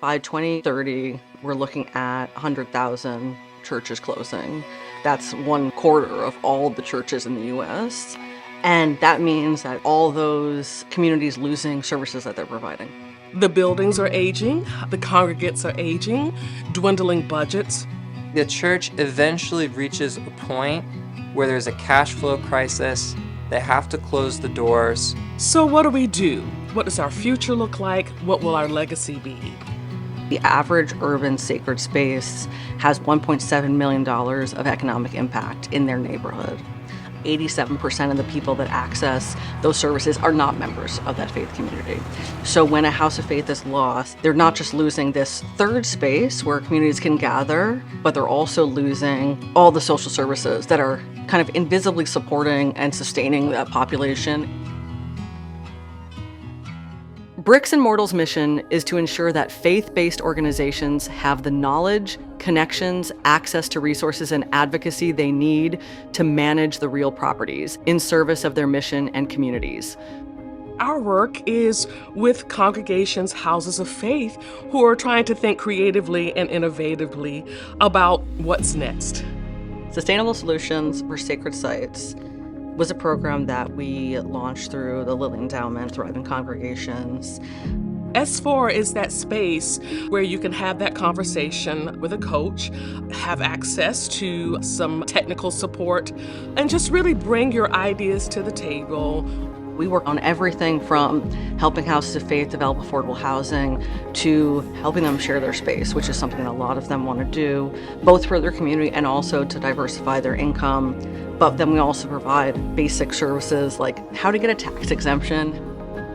By 2030, we're looking at 100,000 churches closing. That's 1/4 of all the churches in the US. And that means that all those communities losing services that they're providing. The buildings are aging, the congregants are aging, dwindling budgets. The church eventually reaches a point where there's a cash flow crisis. They have to close the doors. So what do we do? What does our future look like? What will our legacy be? The average urban sacred space has $1.7 million of economic impact in their neighborhood. 87% of the people that access those services are not members of that faith community. So when a house of faith is lost, they're not just losing this third space where communities can gather, but they're also losing all the social services that are kind of invisibly supporting and sustaining that population. Bricks and Mortal's mission is to ensure that faith-based organizations have the knowledge, connections, access to resources, and advocacy they need to manage the real properties in service of their mission and communities. Our work is with congregations, houses of faith, who are trying to think creatively and innovatively about what's next. Sustainable Solutions for Sacred Sites was a program that we launched through the Lilly Endowment, Thriving Congregations. S4 is that space where you can have that conversation with a coach, have access to some technical support, and just really bring your ideas to the table. We work on everything from helping houses of faith develop affordable housing to helping them share their space, which is something that a lot of them want to do, both for their community and also to diversify their income. But then we also provide basic services like how to get a tax exemption.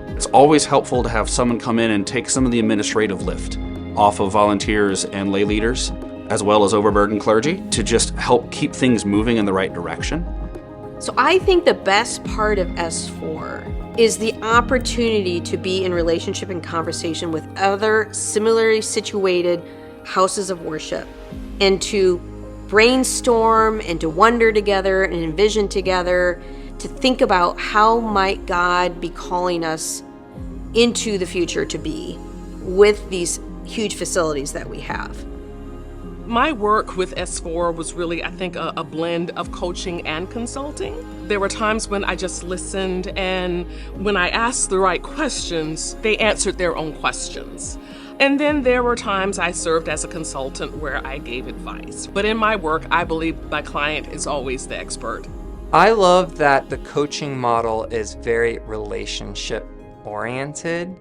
It's always helpful to have someone come in and take some of the administrative lift off of volunteers and lay leaders, as well as overburdened clergy, to just help keep things moving in the right direction. So I think the best part of S4 is the opportunity to be in relationship and conversation with other similarly situated houses of worship and to brainstorm and to wonder together and envision together, to think about how might God be calling us into the future to be with these huge facilities that we have. My work with S4 was really, I think, a blend of coaching and consulting. There were times when I just listened, and when I asked the right questions, they answered their own questions. And then there were times I served as a consultant where I gave advice. But in my work, I believe my client is always the expert. I love that the coaching model is very relationship oriented.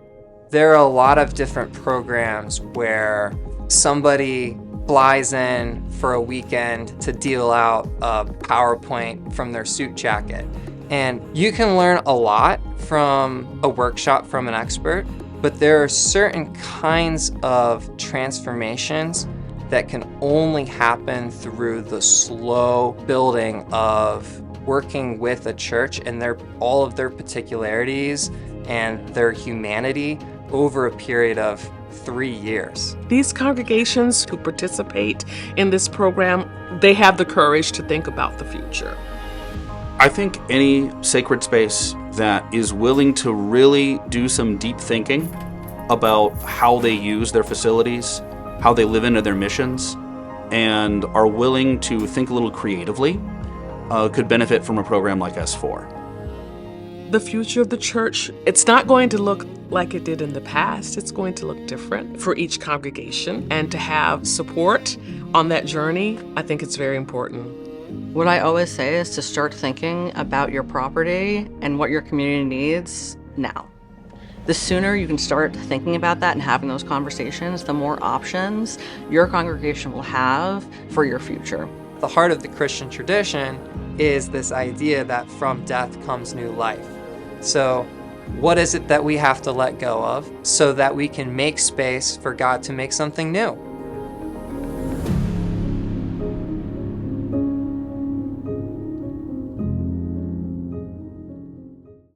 There are a lot of different programs where somebody flies in for a weekend to deal out a PowerPoint from their suit jacket. And you can learn a lot from a workshop from an expert, but there are certain kinds of transformations that can only happen through the slow building of working with a church and all of their particularities and their humanity over a period of 3 years. These congregations who participate in this program, they have the courage to think about the future. I think any sacred space that is willing to really do some deep thinking about how they use their facilities, how they live into their missions, and are willing to think a little creatively could benefit from a program like S4. The future of the church, it's not going to look like it did in the past. It's going to look different for each congregation. And to have support on that journey, I think it's very important. What I always say is to start thinking about your property and what your community needs now. The sooner you can start thinking about that and having those conversations, the more options your congregation will have for your future. The heart of the Christian tradition is this idea that from death comes new life. So what is it that we have to let go of so that we can make space for God to make something new?